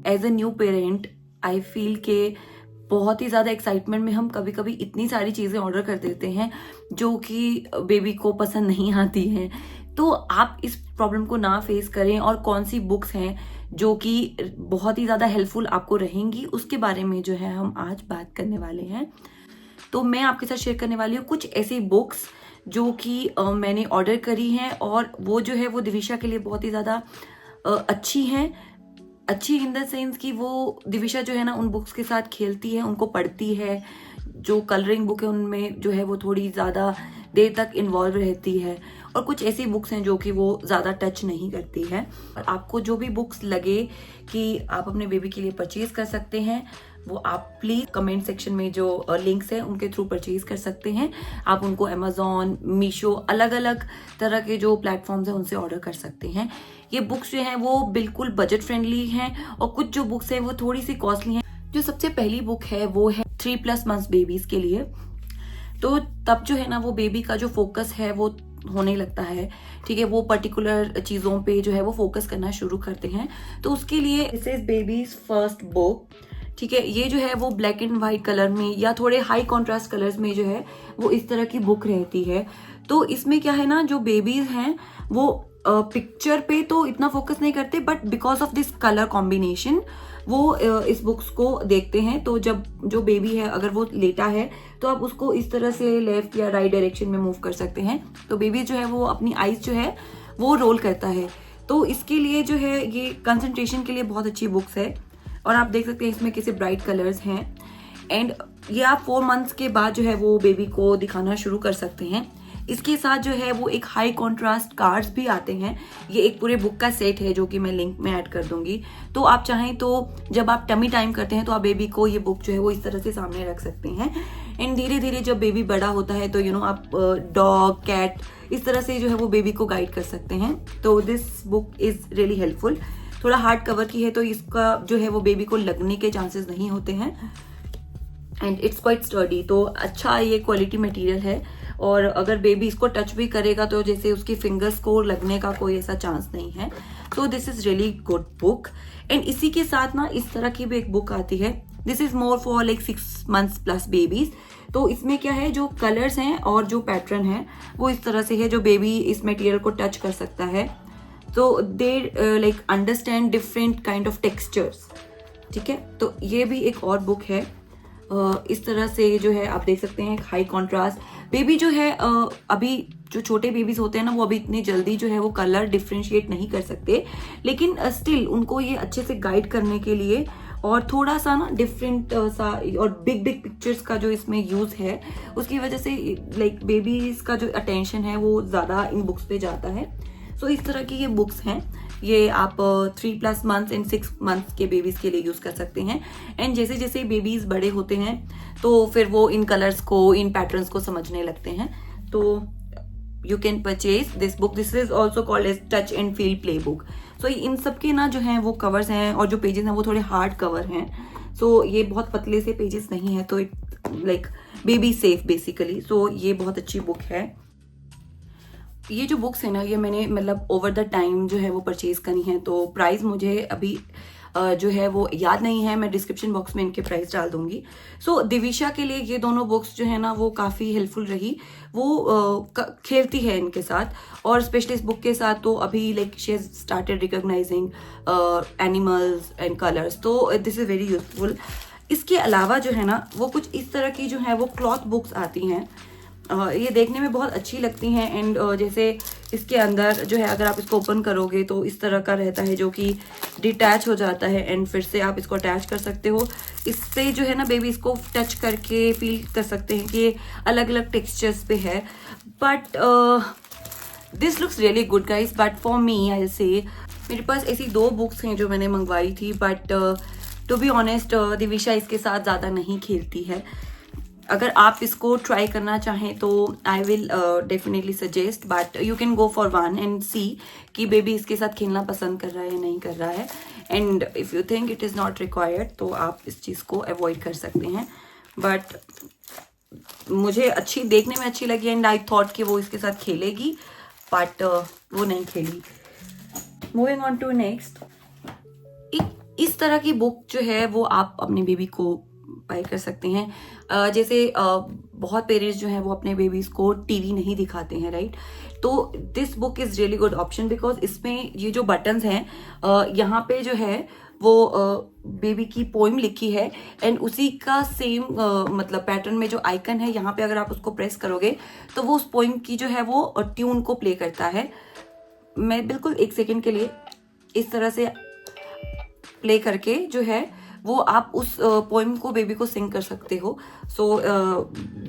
As a new parent I feel के बहुत ही ज़्यादा एक्साइटमेंट में हम कभी कभी इतनी सारी चीज़ें ऑर्डर कर देते हैं जो कि बेबी को पसंद नहीं आती हैं। तो आप इस प्रॉब्लम को ना फेस करें, और कौन सी बुक्स हैं जो कि बहुत ही ज़्यादा हेल्पफुल आपको रहेंगी उसके बारे में जो है हम आज बात करने वाले हैं। तो मैं आपके साथ शेयर करने वाली हूँ कुछ ऐसी बुक्स जो कि मैंने ऑर्डर करी हैं, और वो जो है वो दिविशा के लिए बहुत ही ज़्यादा अच्छी हैं। अच्छी इन द सेंस कि वो दिविशा जो है ना उन बुक्स के साथ खेलती है, उनको पढ़ती है। जो कलरिंग बुक है उनमें जो है वो थोड़ी ज़्यादा देर तक इन्वॉल्व रहती है, और कुछ ऐसी बुक्स हैं जो कि वो ज़्यादा टच नहीं करती है। और आपको जो भी बुक्स लगे कि आप अपने बेबी के लिए परचेज कर सकते हैं, वो आप प्लीज़ कमेंट सेक्शन में जो लिंक्स हैं उनके थ्रू परचेज कर सकते हैं। आप उनको अमेजोन, मीशो, अलग अलग तरह के जो प्लेटफॉर्म्स हैं उनसे ऑर्डर कर सकते हैं। ये बुक्स जो हैं वो बिल्कुल बजट फ्रेंडली हैं, और कुछ जो बुक्स हैं वो थोड़ी सी कॉस्टली हैं। जो सबसे पहली बुक है वो है 3+ मंथ्स बेबीज के लिए। तो तब जो है ना वो बेबी का जो फोकस है वो होने लगता है, ठीक है, वो पर्टिकुलर चीज़ों पे जो है वो फोकस करना शुरू करते हैं। तो उसके लिए this is babies first book, ठीक है। ये जो है वो ब्लैक एंड व्हाइट कलर में या थोड़े हाई कॉन्ट्रास्ट कलर्स में जो है वो इस तरह की बुक रहती है। तो इसमें क्या है ना, जो बेबीज हैं वो पिक्चर पे तो इतना फोकस नहीं करते, but because of this colour combination वो इस बुक्स को देखते हैं। तो जब जो बेबी है अगर वो लेटा है तो आप उसको इस तरह से लेफ्ट या राइट डायरेक्शन में मूव कर सकते हैं। तो बेबी जो है वो अपनी आईज जो है वो रोल करता है। तो इसके लिए जो है ये कंसंट्रेशन के लिए बहुत अच्छी बुक्स है। और आप देख सकते हैं इसमें कैसे ब्राइट कलर्स हैं। एंड ये आप 4 मंथ्स के बाद जो है वो बेबी को दिखाना शुरू कर सकते हैं। इसके साथ जो है वो एक हाई कॉन्ट्रास्ट कार्ड्स भी आते हैं। ये एक पूरे बुक का सेट है जो कि मैं लिंक में ऐड कर दूंगी। तो आप चाहें तो जब आप टमी टाइम करते हैं तो आप बेबी को ये बुक जो है वो इस तरह से सामने रख सकते हैं। एंड धीरे धीरे जब बेबी बड़ा होता है तो आप डॉग, कैट, इस तरह से जो है वो बेबी को गाइड कर सकते हैं। तो this book is really helpful. थोड़ा हार्ड कवर की है तो इसका जो है वो बेबी को लगने के चांसेस नहीं होते हैं। एंड इट्स क्वाइट स्टर्डी, तो अच्छा ये क्वालिटी मटेरियल है। और अगर बेबी इसको टच भी करेगा तो जैसे उसकी फिंगर्स को लगने का कोई ऐसा चांस नहीं है। सो this is really good book. And इसी के साथ ना इस तरह की भी एक बुक आती है। This is more for like 6 months plus babies. तो इसमें क्या है, जो कलर्स हैं और जो पैटर्न है वो इस तरह से है जो बेबी इस मटेरियल को टच कर सकता है। तो they like understand different kind of textures, ठीक है। तो ये भी एक और बुक है। इस तरह से जो है आप देख सकते हैं हाई कॉन्ट्रास्ट। बेबी जो है अभी जो छोटे बेबीज होते हैं ना वो अभी इतनी जल्दी जो है वो कलर डिफ्रेंशिएट नहीं कर सकते, लेकिन स्टिल उनको ये अच्छे से गाइड करने के लिए और थोड़ा सा ना डिफरेंट सा और बिग बिग पिक्चर्स का जो इसमें यूज है उसकी वजह से लाइक बेबीज का जो अटेंशन है वो ज्यादा इन बुक्स पे जाता है। सो इस तरह की ये बुक्स हैं। ये आप 3+ मंथ्स एंड 6 मंथ्स के बेबीज के लिए यूज कर सकते हैं। एंड जैसे जैसे बेबीज बड़े होते हैं तो फिर वो इन कलर्स को, इन पैटर्न्स को समझने लगते हैं। तो you can purchase this book. This is also called as touch and feel play book. So इन सबके ना जो हैं वो कवर्स हैं और जो पेजेस हैं वो थोड़े हार्ड कवर हैं। सो ये बहुत पतले से पेजेस नहीं है, तो it like baby safe basically. So ये बहुत अच्छी बुक है। ये जो बुक्स है ना ये मैंने मतलब ओवर द टाइम जो है वो परचेज करी है। तो प्राइस मुझे अभी जो है वो याद नहीं है, मैं डिस्क्रिप्शन बॉक्स में इनके प्राइस डाल दूंगी। सो दिविशा के लिए ये दोनों बुक्स जो है ना वो काफ़ी हेल्पफुल रही। वो खेलती है इनके साथ, और स्पेशली इस बुक के साथ तो अभी like she has started recognising animals and colours. तो दिस इज वेरी यूजफुल। इसके अलावा जो है ना वो कुछ इस तरह की जो है वो क्लॉथ बुक्स आती हैं। ये देखने में बहुत अच्छी लगती हैं। एंड जैसे इसके अंदर जो है अगर आप इसको ओपन करोगे तो इस तरह का रहता है जो कि डिटैच हो जाता है, एंड फिर से आप इसको अटैच कर सकते हो। इससे जो है ना बेबी इसको टच करके फील कर सकते हैं कि ये अलग अलग टेक्सचर्स पे है। But this looks really good guys, but for me I say मेरे पास ऐसी 2 बुक्स हैं जो मैंने मंगवाई थी, but to be honest Divisha इसके साथ ज़्यादा नहीं खेलती है। अगर आप इसको ट्राई करना चाहें तो I will definitely suggest, but you can go for one and see कि बेबी इसके साथ खेलना पसंद कर रहा है या नहीं कर रहा है। And if you think it is not required तो आप इस चीज़ को अवॉइड कर सकते हैं। बट मुझे अच्छी देखने में अच्छी लगी एंड आई थॉट कि वो इसके साथ खेलेगी, बट वो नहीं खेली। मूविंग ऑन टू नेक्स्ट, एक इस तरह की बुक जो है वो आप अपने बेबी को बाय कर सकते हैं। जैसे बहुत पेरेंट्स जो हैं वो अपने बेबीज को टीवी नहीं दिखाते हैं, राइट? तो this book is really good option because इसमें ये जो बटन्स हैं, यहाँ पे जो है वो बेबी की पोइम लिखी है एंड उसी का सेम मतलब पैटर्न में जो आइकन है यहाँ पे अगर आप उसको प्रेस करोगे तो वो उस पोइम की जो है वो ट्यून को प्ले करता है। मैं बिल्कुल 1 सेकेंड के लिए इस तरह से प्ले करके जो है वो आप उस पोइम को बेबी को सिंग कर सकते हो। सो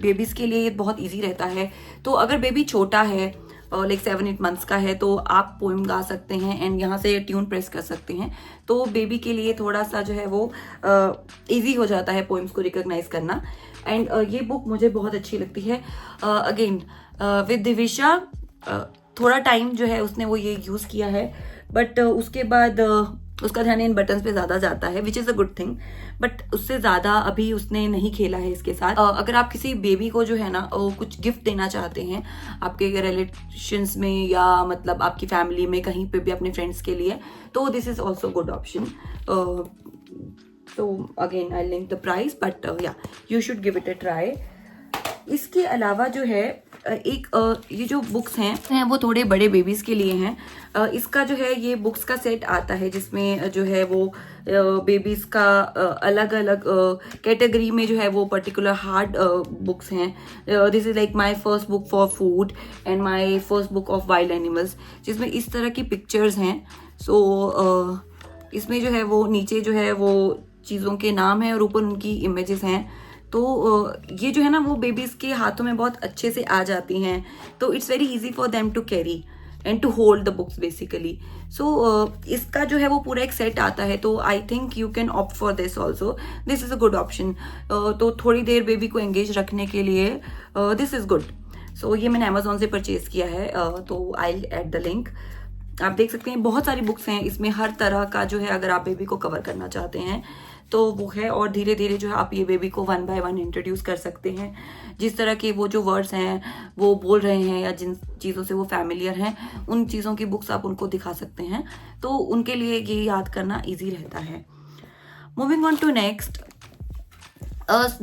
बेबीज के लिए ये बहुत इजी रहता है। तो अगर बेबी छोटा है लाइक 7-8 मंथ्स का है तो आप पोइम गा सकते हैं एंड यहाँ से ट्यून प्रेस कर सकते हैं। तो बेबी के लिए थोड़ा सा जो है वो इजी हो जाता है पोइम्स को रिकॉग्नाइज करना। एंड ये बुक मुझे बहुत अच्छी लगती है। अगेन विद दिविशा थोड़ा टाइम जो है उसने वो ये यूज़ किया है, बट उसके बाद उसका ध्यान इन बटन्स पे ज़्यादा जाता है, which is a good thing. But उससे ज़्यादा अभी उसने नहीं खेला है इसके साथ। अगर आप किसी बेबी को जो है ना कुछ गिफ्ट देना चाहते हैं आपके रिलेशंस में या मतलब आपकी फैमिली में कहीं पे भी अपने फ्रेंड्स के लिए, तो this is also good option. तो again I link the price, but yeah you should give it a try. इसके अलावा जो है एक ये जो बुक्स हैं वो थोड़े बड़े बेबीज के लिए हैं। इसका जो है ये बुक्स का सेट आता है जिसमें जो है वो बेबीज का अलग अलग कैटेगरी में जो है वो पर्टिकुलर हार्ड बुक्स हैं। This is like my first book for food and my first book of wild animals, जिसमें इस तरह की पिक्चर्स हैं। सो इसमें जो है वो नीचे जो है वो चीज़ों के नाम है और ऊपर उनकी इमेजेस हैं। तो ये जो है ना वो बेबीज के हाथों में बहुत अच्छे से आ जाती हैं, तो it's very easy for them to carry and to hold the books basically. So इसका जो है वो पूरा एक सेट आता है, तो I think you can opt for this also. This is a good option. तो थोड़ी देर बेबी को एंगेज रखने के लिए दिस इज़ गुड। सो ये मैंने अमेजोन से परचेज किया है, तो आई एड द लिंक। आप देख सकते हैं बहुत सारी बुक्स हैं इसमें, हर तरह का जो है अगर आप बेबी को कवर करना चाहते हैं तो वो है। और धीरे धीरे जो है आप ये बेबी को 1 बाय 1 इंट्रोड्यूस कर सकते हैं। जिस तरह के वो जो वर्ड्स हैं वो बोल रहे हैं या जिन चीज़ों से वो फैमिलियर हैं उन चीज़ों की बुक्स आप उनको दिखा सकते हैं, तो उनके लिए ये याद करना ईजी रहता है। Moving on to next,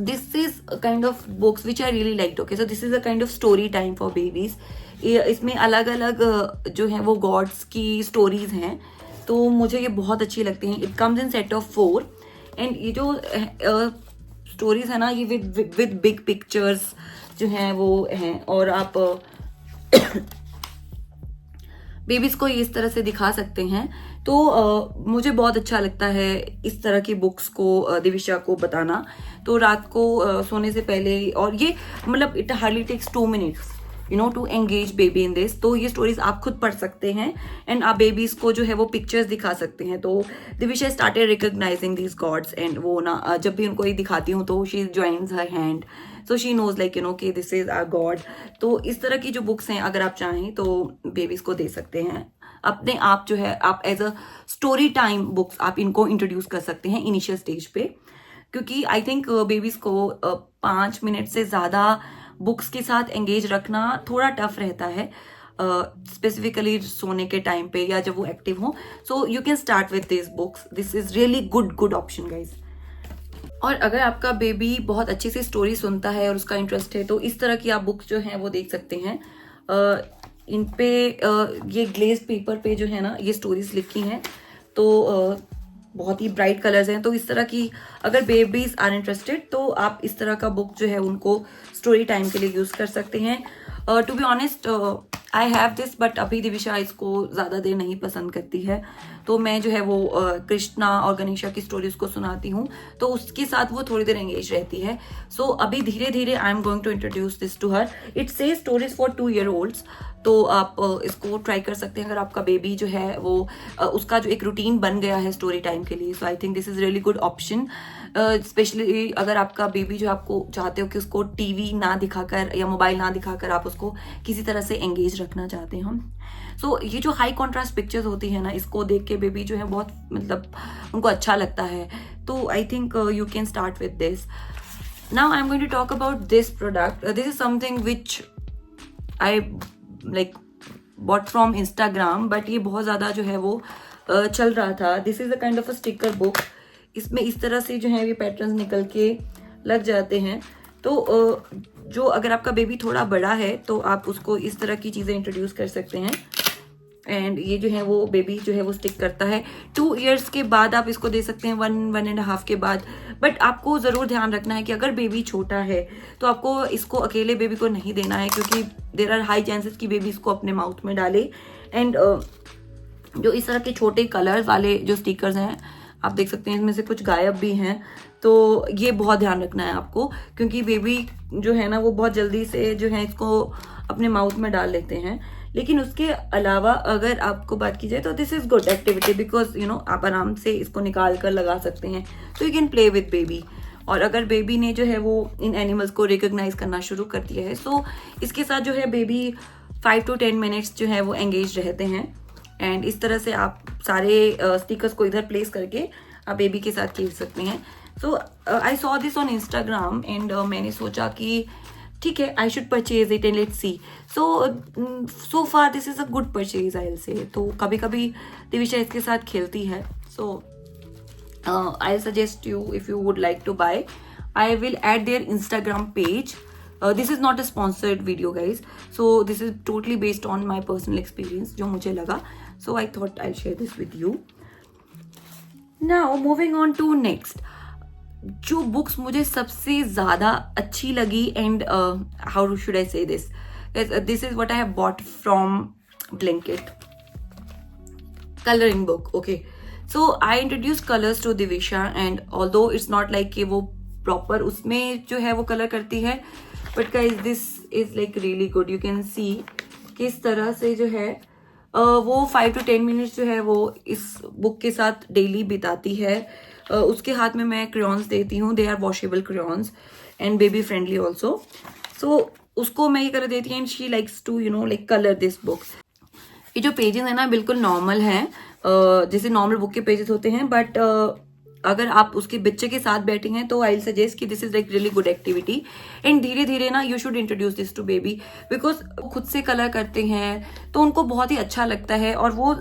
this is kind of books which I really like. Okay, so this is a kind of story time for babies. इसमें अलग अलग जो है वो गॉड्स की स्टोरीज हैं, तो मुझे ये बहुत अच्छी लगती हैं। It comes in set of 4 and ये जो स्टोरीज है ना ये विद बिग पिक्चर्स जो हैं वो हैं, और आप बेबीज को इस तरह से दिखा सकते हैं। तो मुझे बहुत अच्छा लगता है इस तरह की बुक्स को दिविशा को बताना। तो रात को सोने से पहले, और ये मतलब it hardly takes 2 minutes to engage baby in this. तो ये स्टोरीज आप खुद पढ़ सकते हैं एंड आप बेबीज को जो है वो पिक्चर्स दिखा सकते हैं। तो Divisha started recognising these gods and वो ना जब भी उनको ये दिखाती हूँ तो she joins her hand, so she knows like कि दिस इज आवर गॉड। तो इस तरह की जो बुक्स हैं अगर आप चाहें तो बेबीज को दे सकते हैं। अपने आप जो है आप as a story time books आप इनको इंट्रोड्यूस कर सकते हैं इनिशियल स्टेज पे, क्योंकि आई थिंक बेबीज को 5 मिनट से ज़्यादा बुक्स के साथ एंगेज रखना थोड़ा टफ रहता है, स्पेसिफिकली सोने के टाइम पे या जब वो एक्टिव हो। So you can start with this books. This is really good option guys. और अगर आपका बेबी बहुत अच्छे से स्टोरी सुनता है और उसका इंटरेस्ट है तो इस तरह की आप बुक्स जो हैं वो देख सकते हैं। इन पे ये ग्लेज पेपर पे जो है ना ये स्टोरीज लिखी हैं, तो बहुत ही ब्राइट कलर्स हैं। तो इस तरह की अगर बेबीज आर इंटरेस्टेड तो आप इस तरह का बुक जो है उनको स्टोरी टाइम के लिए यूज़ कर सकते हैं। To be honest I have this, but अभी दिविशा इसको ज़्यादा देर नहीं पसंद करती है, तो मैं जो है वो कृष्णा और गणेशा की स्टोरी उसको सुनाती हूँ, तो उसके साथ वो थोड़ी देर एंगेज रहती है। सो अभी धीरे धीरे I am going to introduce this to her. It says stories for 2 year olds, तो आप इसको ट्राई कर सकते हैं अगर आपका बेबी जो है वो उसका जो एक रूटीन बन गया है स्टोरी टाइम के लिए। So I think this is really good option, specially अगर आपका बेबी जो आपको चाहते हो कि उसको टीवी ना दिखाकर या मोबाइल ना दिखाकर आप उसको किसी तरह से एंगेज रखना चाहते हैं। सो ये जो हाई कॉन्ट्रास्ट पिक्चर्स होती है ना, इसको देख के बेबी जो है बहुत मतलब उनको अच्छा लगता है, तो I think you can start with this. Now I am going to talk about this product. This is something which I like bought from Instagram, but ये बहुत ज़्यादा जो है वो चल रहा था। This is a kind of a sticker book. इसमें इस तरह से जो है ये पैटर्न्स निकल के लग जाते हैं। तो जो अगर आपका बेबी थोड़ा बड़ा है तो आप उसको इस तरह की चीज़ें इंट्रोड्यूस कर सकते हैं। एंड ये जो है वो बेबी जो है वो स्टिक करता है। 2 इयर्स के बाद आप इसको दे सकते हैं, 1.5 के बाद। बट आपको ज़रूर ध्यान रखना है कि अगर बेबी छोटा है तो आपको इसको अकेले बेबी को नहीं देना है, क्योंकि देयर आर हाई चांसेस कि बेबी इसको अपने माउथ में डाले। एंड जो इस तरह के छोटे कलर्स वाले जो स्टिकर्स हैं आप देख सकते हैं, इसमें से कुछ गायब भी हैं। तो ये बहुत ध्यान रखना है आपको, क्योंकि बेबी जो है ना वो बहुत जल्दी से जो है इसको अपने माउथ में डाल लेते हैं। लेकिन उसके अलावा अगर आपको बात की जाए तो this is good activity, because you know आप आराम से इसको निकाल कर लगा सकते हैं। तो you can play with baby. और अगर बेबी ने जो है वो इन एनिमल्स को रिकॉग्नाइज करना शुरू कर दिया है, सो इसके साथ जो है बेबी 5 to 10 मिनट्स जो है वो एंगेज रहते हैं। एंड इस तरह से आप सारे स्टिकर्स को इधर प्लेस करके आप बेबी के साथ खेल सकते हैं। So I saw this on Instagram and मैंने सोचा कि ठीक है, I should purchase it and let's see. So far this is a good purchase, I will say. तो कभी कभी दिविशा इसके साथ खेलती है। So I suggest you, if you would like to buy, I will add their Instagram page. This is not a sponsored video, guys. So this is totally based on my personal experience, जो मुझे लगा. So I thought I'll share this with you. Now moving on to next. जो books मुझे सबसे ज़्यादा अच्छी लगी and how should I say this? This is what I have bought from Blinkit. Coloring book. Okay. So I introduced colors to Divisha and although it's not like कि वो proper उसमें जो है वो कलर करती है, but guys this is like really good. You can see किस तरह से जो है वो 5 to 10 मिनट्स जो है वो इस बुक के साथ डेली बिताती है. उसके हाथ में मैं क्रेयॉन्स देती हूँ. They are washable crayons and baby friendly also. So उसको मैं ये कर देती हूँ and she likes to you know like colour this book. ये जो पेजेस है ना बिल्कुल नॉर्मल हैं, जैसे नॉर्मल बुक के पेजेस होते हैं. बट अगर आप उसके बच्चे के साथ बैठे हैं तो आई सजेस्ट कि this is like really good activity. And धीरे धीरे ना you should introduce this to baby, because खुद से कलर करते हैं तो उनको बहुत ही अच्छा लगता है और वो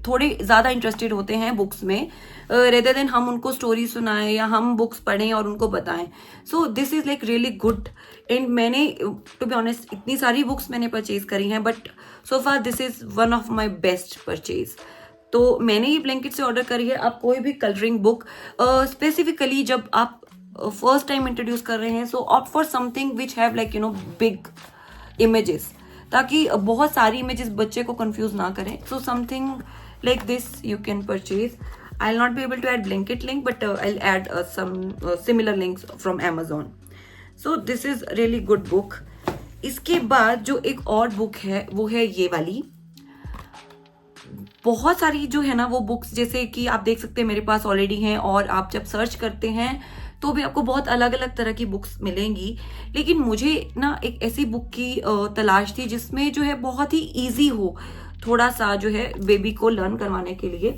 थोड़े ज़्यादा इंटरेस्टेड होते हैं बुक्स में, रेदर देन हम उनको स्टोरी सुनाएं या हम बुक्स पढ़ें और उनको बताएं. So this is like really good. And मैंने टू बी ऑनेस्ट इतनी सारी बुक्स मैंने परचेज करी हैं, but so far this is one of my best purchase. तो मैंने ये ब्लैंकेट से ऑर्डर करी है. आप कोई भी कलरिंग बुक स्पेसिफिकली जब आप फर्स्ट टाइम इंट्रोड्यूस कर रहे हैं, so opt for something which have like you know big images, ताकि बहुत सारी इमेजेस बच्चे को कंफ्यूज ना करें. So something like this you can purchase. I will not be able to add blanket link, but I will add some similar links from Amazon. So this is really good book. इसके बाद जो एक और book है वो है ये वाली. बहुत सारी जो है ना वो बुक्स जैसे कि आप देख सकते हैं मेरे पास ऑलरेडी हैं, और आप जब सर्च करते हैं तो भी आपको बहुत अलग अलग तरह की बुक्स मिलेंगी. लेकिन मुझे ना एक ऐसी बुक की तलाश थी जिसमें जो है बहुत ही इजी हो थोड़ा सा जो है बेबी को लर्न करवाने के लिए.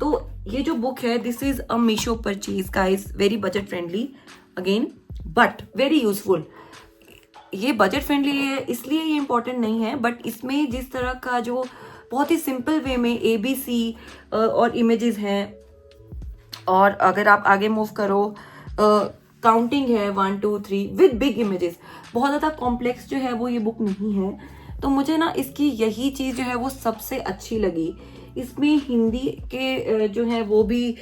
तो ये जो बुक है this is a Meesho purchase guys, very budget friendly again but very useful. ये बजट फ्रेंडली है इसलिए ये इम्पोर्टेंट नहीं है, बट इसमें जिस तरह का जो बहुत ही सिंपल वे में ABC और इमेजेस हैं, और अगर आप आगे मूव करो काउंटिंग है 1 2 3 विद बिग इमेजेस. बहुत ज़्यादा कॉम्प्लेक्स जो है वो ये बुक नहीं है. तो मुझे ना इसकी यही चीज़ जो है वो सबसे अच्छी लगी. इसमें हिंदी के जो है वो भी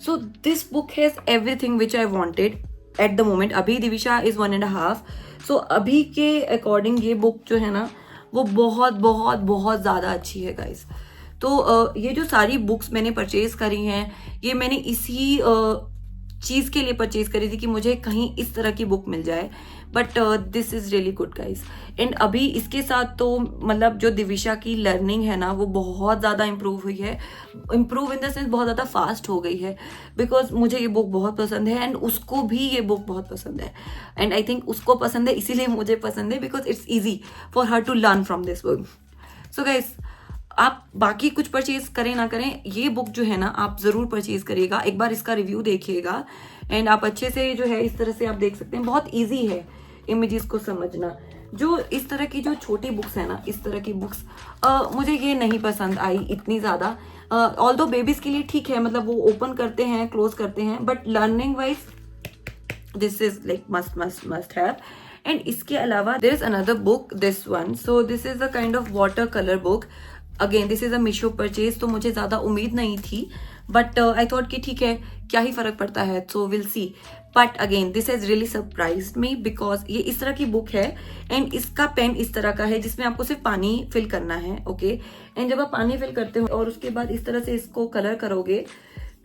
so this book has everything which I wanted at the moment. अभी दिविशा इज़ 1.5. सो अभी के अकॉर्डिंग ये बुक जो है ना वो बहुत बहुत बहुत ज़्यादा अच्छी है गाइस. तो ये जो सारी बुक्स मैंने परचेज करी हैं ये मैंने इसी चीज़ के लिए परचेज करी थी कि मुझे कहीं इस तरह की बुक मिल जाए. But this is really good guys. And अभी इसके साथ तो मतलब जो दिविशा की लर्निंग है ना वो बहुत ज़्यादा इम्प्रूव हुई है. इम्प्रूव इन द सेंस बहुत ज़्यादा फास्ट हो गई है, बिकॉज मुझे ये बुक बहुत पसंद है एंड उसको भी ये बुक बहुत पसंद है. एंड आई थिंक उसको पसंद है इसीलिए मुझे पसंद है, because it's easy for her to learn from this book. So guys आप बाकी कुछ परचेज करें ना करें, ये बुक जो है ना आप ज़रूर परचेज करिएगा. एक बार इसका रिव्यू देखिएगा एंड आप अच्छे से जो है इस तरह से आप देख सकते हैं. बहुत ईजी है इमेजेस को समझना. जो इस तरह की जो छोटी बुक्स है ना, इस तरह की बुक्स मुझे ये नहीं पसंद आई इतनी ज़्यादा। ऑल्दो बेबीज़ के लिए ठीक है, मतलब वो ओपन करते हैं क्लोज करते हैं, but learning wise this is like must have. And इसके अलावा there is another book, this one, so this is a kind of water colour book. Again this is a Meesho purchase, तो मुझे ज़्यादा उम्मीद नहीं थी, बट आई थॉट कि ठीक है, क्या ही फर्क पड़ता है, so will see. But again this has really surprised me, because ये इस तरह की बुक है एंड इसका पेन इस तरह का है जिसमें आपको सिर्फ पानी फिल करना है, ओके। एंड जब आप पानी फिल करते हो और उसके बाद इस तरह से इसको कलर करोगे,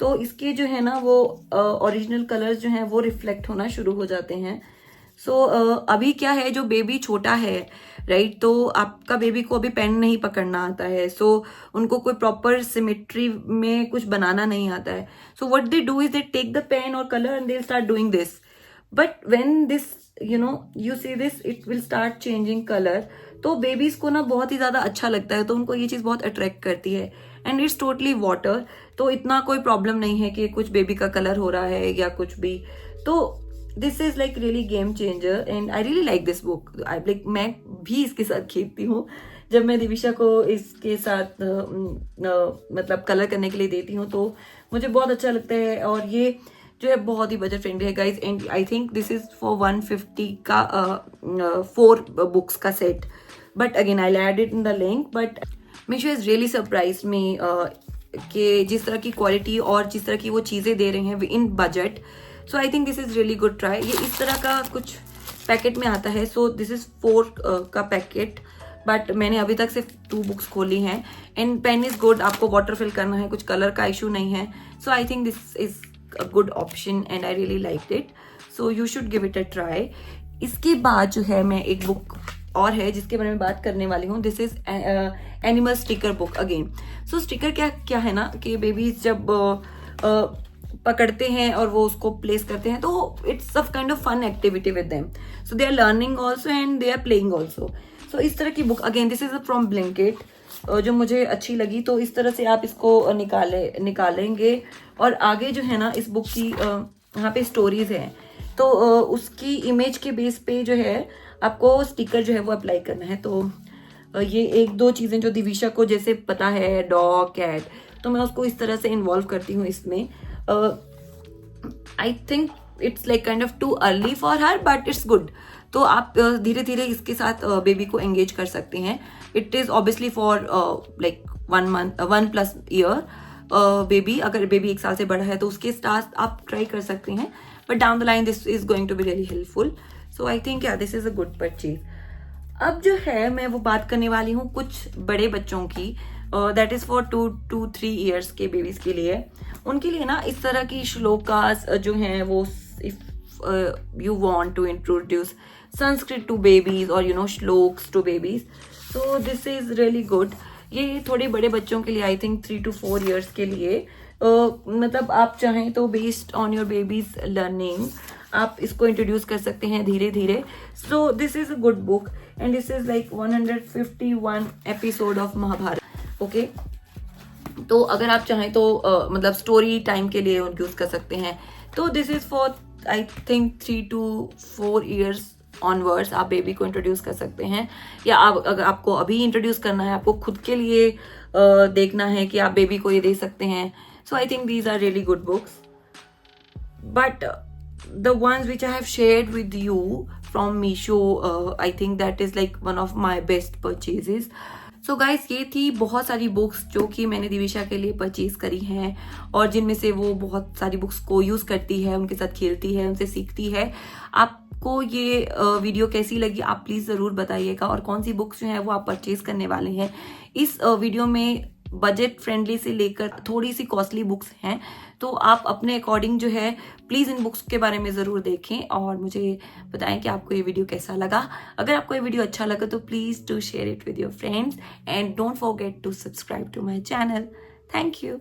तो इसके जो है ना वो ओरिजिनल कलर्स जो हैं वो रिफ्लेक्ट होना शुरू हो जाते हैं। सो अभी क्या है, जो बेबी छोटा है राइट, तो आपका बेबी को अभी पेन नहीं पकड़ना आता है, सो उनको कोई प्रॉपर सिमेट्री में कुछ बनाना नहीं आता है। So what they do is they take the pen और colour and they start doing this, but when this you see this it will start changing colour. तो बेबीज को ना बहुत ही ज्यादा अच्छा लगता है, तो उनको ये चीज बहुत अट्रैक्ट करती है। एंड इट्स टोटली वाटर, तो इतना कोई प्रॉब्लम नहीं है कि कुछ बेबी का कलर हो रहा है या कुछ भी। तो this is like really game changer and I really like this book. I like, मैं भी इसके साथ खेलती हूँ जब मैं दिविशा को इसके साथ मतलब कलर करने के लिए देती हूँ, तो मुझे बहुत अच्छा लगता है। और ये जो है बहुत ही बजट फ्रेंडली है guys, and I think this is for 150 का 4 बुक्स का set, but again I add it in the link. But Meesho is really surprise me कि जिस तरह की क्वालिटी और जिस तरह की वो चीज़ें दे रहे हैं in budget, so I think this is really good try. ये इस तरह का कुछ पैकेट में आता है, सो दिस इज 4 का पैकेट, बट मैंने अभी तक सिर्फ 2 बुक्स खोली हैं। एंड पेन इज गुड, आपको वाटर फिल करना है, कुछ कलर का इशू नहीं है, so I think this is a good option and I really like it, so you should give it a try. इसके बाद जो है मैं एक बुक और है जिसके बारे में बात करने वाली हूँ, this is animal sticker book again. So sticker क्या है ना कि बेबीज जब पकड़ते हैं और वो उसको प्लेस करते हैं, तो it's a kind of fun activity with them, so they are learning also and they are playing also. So इस तरह की book again this is from Blinkit, जो मुझे अच्छी लगी। तो इस तरह से आप इसको निकालेंगे और आगे जो है ना इस बुक की यहाँ पे स्टोरीज हैं, तो उसकी इमेज के बेस पे जो है आपको स्टिकर जो है वो अप्लाई करना है। तो ये 1-2 चीज़ें जो दिविशा को जैसे पता है, डॉग, कैट, तो मैं उसको इस तरह से इन्वॉल्व करती हूँ इसमें। I think it's like kind of too early for her, but it's good. तो आप धीरे धीरे इसके साथ बेबी को एंगेज कर सकते हैं। It is obviously for like 1+ year baby. अगर बेबी 1 साल से बड़ा है तो उसके साथ आप ट्राई कर सकते हैं, but down the line this is going to be really helpful. So I think yeah this is a good purchase. अब जो है मैं वो बात करने वाली हूँ कुछ बड़े बच्चों की, that is for 2 to 3 years के बेबीज के लिए। उनके लिए ना इस तरह की श्लोकास जो हैं वो, if you want to introduce Sanskrit to babies और shlokas to babies, so this is really good. ये थोड़े बड़े बच्चों के लिए, आई थिंक 3 to 4 ईयर्स के लिए, मतलब आप चाहें तो based on your baby's learning आप इसको इंट्रोड्यूस कर सकते हैं धीरे धीरे। So this is a good book and this is like 151 episode of Mahabharat, okay. तो अगर आप चाहें तो मतलब स्टोरी टाइम के लिए यूज कर सकते हैं। तो this is for I think 3 to 4 years onwards आप बेबी को इंट्रोड्यूस कर सकते हैं, या आप अगर आपको अभी इंट्रोड्यूस करना है, आपको खुद के लिए देखना है कि आप बेबी को ये दे सकते हैं। So I think these are really good books, but the ones which I have shared with you from Meesho, I think that is like one of my best purchases. So guys, ये थी बहुत सारी books जो कि मैंने दिविशा के लिए purchase करी हैं, और जिनमें से वो बहुत सारी बुक्स को यूज़ करती है, उनके साथ खेलती है, उनसे सीखती है। आपको ये वीडियो कैसी लगी आप प्लीज़ ज़रूर बताइएगा, और कौन सी बुक्स जो हैं वो आप परचेज करने वाले हैं। इस वीडियो में बजट फ्रेंडली से लेकर थोड़ी सी कॉस्टली बुक्स हैं, तो आप अपने अकॉर्डिंग जो है प्लीज़ इन बुक्स के बारे में ज़रूर देखें और मुझे बताएं कि आपको ये वीडियो कैसा लगा। अगर आपको ये वीडियो अच्छा लगा तो please do share it with your friends and don't forget to subscribe to my channel. Thank you.